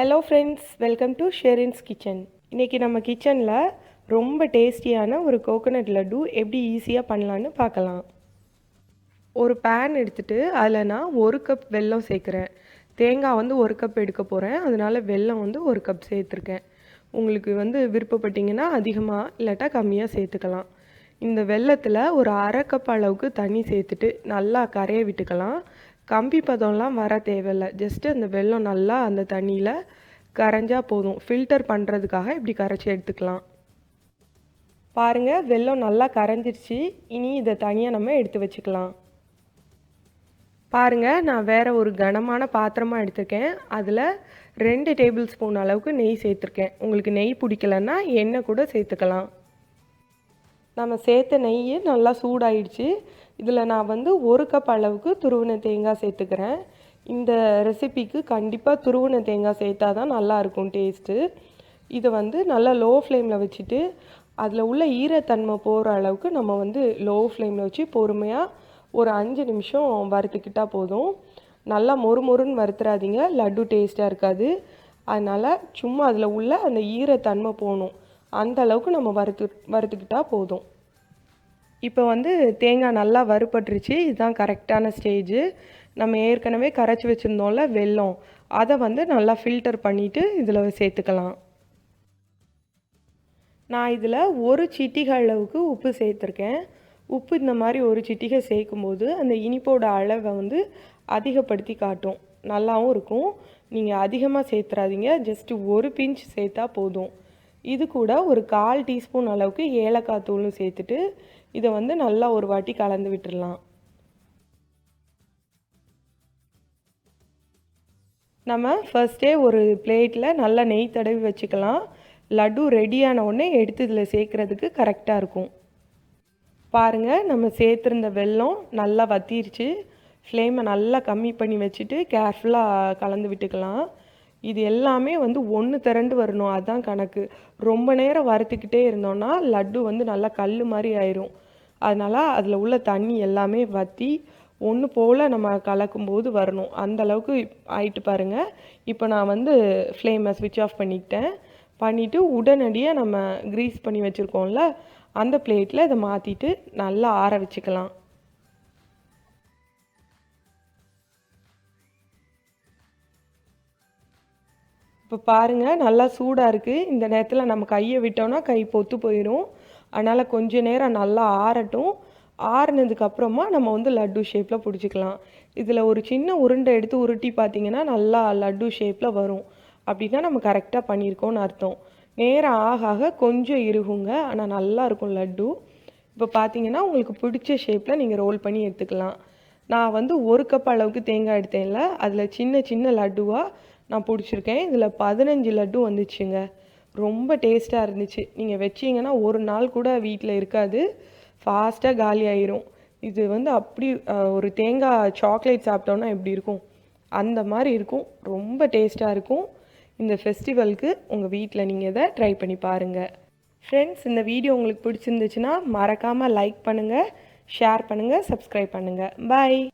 Hello friends, welcome to Sherin's kitchen. இன்றைக்கி நம்ம கிச்சனில் ரொம்ப டேஸ்டியான ஒரு கோகோனட் லட்டு எப்படி ஈஸியாக பண்ணலான்னு பார்க்கலாம். ஒரு பேன் எடுத்துகிட்டு அதில் நான் 1 கப் வெல்லம் சேர்க்குறேன். தேங்காய் 1 கப் எடுக்க போகிறேன், அதனால் வெல்லம் 1 கப் சேர்த்துருக்கேன். உங்களுக்கு விருப்பப்பட்டீங்கன்னா அதிகமாக இல்லாட்டா கம்மியாக சேர்த்துக்கலாம். இந்த வெல்லத்தில் ஒரு அரை கப் அளவுக்கு தண்ணி சேர்த்துட்டு நல்லா கரைய விட்டுக்கலாம். கம்பி பதம்லாம் வர தேவையில்லை, ஜஸ்ட்டு அந்த வெல்லம் நல்லா அந்த தண்ணியில் கரைஞ்சால் போதும். ஃபில்டர் பண்ணுறதுக்காக இப்படி கரைச்சி எடுத்துக்கலாம். பாருங்கள், வெல்லம் நல்லா கரைஞ்சிருச்சு. இனி இதை தனியாக நம்ம எடுத்து வச்சுக்கலாம். பாருங்கள், நான் வேறு ஒரு கனமான பாத்திரமாக எடுத்துருக்கேன். அதில் 2 டேபிள் ஸ்பூன் அளவுக்கு நெய் சேர்த்துருக்கேன். உங்களுக்கு நெய் பிடிக்கலன்னா எண்ணெய் கூட சேர்த்துக்கலாம். நம்ம சேர்த்த நெய் நல்லா சூடாயிடுச்சு. இதில் நான் 1 கப் அளவுக்கு துருவின தேங்காய் சேர்த்துக்கிறேன். இந்த ரெசிபிக்கு கண்டிப்பாக துருவின தேங்காய் சேர்த்தா தான் நல்லாயிருக்கும் டேஸ்ட்டு. இதை நல்லா லோ ஃப்ளேமில் வச்சுட்டு அதில் உள்ள ஈரத்தன்மை போகிற அளவுக்கு நம்ம லோ ஃப்ளேமில் வச்சு பொறுமையாக ஒரு 5 நிமிஷம் வறுத்துக்கிட்டால் போதும். நல்லா மொறுமொறுன்னு வறுத்துறாதீங்க, லட்டு டேஸ்ட்டாக இருக்காது. அதனால் சும்மா அதில் உள்ள அந்த ஈரத்தன்மை போகணும், அந்த அளவுக்கு நம்ம வறுத்துக்கிட்டால் போதும். இப்போ தேங்காய் நல்லா வறுபட்டுருச்சு. இதுதான் கரெக்டான ஸ்டேஜு. நம்ம ஏற்கனவே கரைச்சி வச்சுருந்தோம்ல வெல்லம், அதை நல்லா ஃபில்டர் பண்ணிவிட்டு இதில் சேர்த்துக்கலாம். நான் இதில் 1 சிட்டிகை அளவுக்கு உப்பு சேர்த்துருக்கேன். உப்பு இந்த மாதிரி 1 சிட்டிகை சேர்க்கும்போது அந்த இனிப்போட அளவை அதிகப்படுத்தி காட்டும், நல்லாவும் இருக்கும். நீங்கள் அதிகமாக சேர்த்துறாதீங்க, ஜஸ்ட்டு 1 பிஞ்ச் சேர்த்தா போதும். இது கூட ஒரு 1/4 டீஸ்பூன் அளவுக்கு ஏலக்காய் தூளும் சேர்த்துட்டு இதை நல்லா ஒரு வாட்டி கலந்து விட்டுடலாம். நம்ம ஃபர்ஸ்டே ஒரு பிளேட்டில் நல்லா நெய் தடவி வச்சுக்கலாம். லட்டு ரெடியான உடனே எடுத்து இதில் சேர்க்குறதுக்கு கரெக்டாக இருக்கும். பாருங்கள், நம்ம சேர்த்துருந்த வெல்லம் நல்லா வத்திருச்சு. ஃப்ளேமை நல்லா கம்மி பண்ணி வச்சுட்டு கேர்ஃபுல்லாக கலந்து விட்டுக்கலாம். இது எல்லாமே ஒன்று திரண்டு வரணும், அதுதான் கணக்கு. ரொம்ப நேரம் வறுத்துக்கிட்டே இருந்தோன்னா லட்டு நல்லா கல் மாதிரி ஆயிரும். அதனால் அதில் உள்ள தண்ணி எல்லாமே வற்றி ஒன்று போல் நம்ம கலக்கும்போது வரணும், அந்த அளவுக்கு ஆயிட்டு பாருங்கள். இப்போ நான் ஃப்ளேமை ஸ்விட்ச் ஆஃப் பண்ணிவிட்டு உடனடியாக நம்ம க்ரீஸ் பண்ணி வச்சுருக்கோம்ல அந்த பிளேட்டில் இதை மாற்றிட்டு நல்லா ஆற வச்சுக்கலாம். இப்போ பாருங்கள், நல்லா சூடாக இருக்குது. இந்த நேரத்தில் நம்ம கையை விட்டோன்னா கை பொத்து போயிடும். அதனால் கொஞ்ச நேரம் நல்லா ஆறட்டும். ஆறுனதுக்கப்புறமா நம்ம லட்டு ஷேப்பில் பிடிச்சிக்கலாம். இதில் ஒரு சின்ன உருண்டை எடுத்து உருட்டி பார்த்திங்கன்னா நல்லா லட்டு ஷேப்பில் வரும். அப்படின்னா நம்ம கரெக்டாக பண்ணியிருக்கோன்னு அர்த்தம். நேரம் ஆக ஆக கொஞ்சம் இறுகுங்க, ஆனால் நல்லா இருக்கும் லட்டு. இப்போ பார்த்தீங்கன்னா உங்களுக்கு பிடிச்ச ஷேப்பில் நீங்கள் ரோல் பண்ணி எடுத்துக்கலாம். நான் 1 கப் அளவுக்கு தேங்காய் எடுத்தேன்ல, அதில் சின்ன சின்ன லட்டுவாக நான் பிடிச்சிருக்கேன். இதில் 15 லட்டு வந்துச்சுங்க. ரொம்ப டேஸ்ட்டாக இருந்துச்சு. நீங்கள் வச்சிங்கன்னா ஒரு நாள் கூட வீட்டில் இருக்காது, ஃபாஸ்ட்டாக காலி ஆயிரும். இது அப்படி ஒரு தேங்காய் சாக்லேட் சாப்பிட்டோன்னா எப்படி இருக்கும் அந்த மாதிரி இருக்கும். ரொம்ப டேஸ்ட்டாக இருக்கும். இந்த ஃபெஸ்டிவலுக்கு உங்கள் வீட்டில் நீங்கள் இதை ட்ரை பண்ணி பாருங்கள். ஃப்ரெண்ட்ஸ், இந்த வீடியோ உங்களுக்கு பிடிச்சிருந்துச்சுன்னா மறக்காமல் லைக் பண்ணுங்கள், ஷேர் பண்ணுங்கள், சப்ஸ்கிரைப் பண்ணுங்கள். பாய்.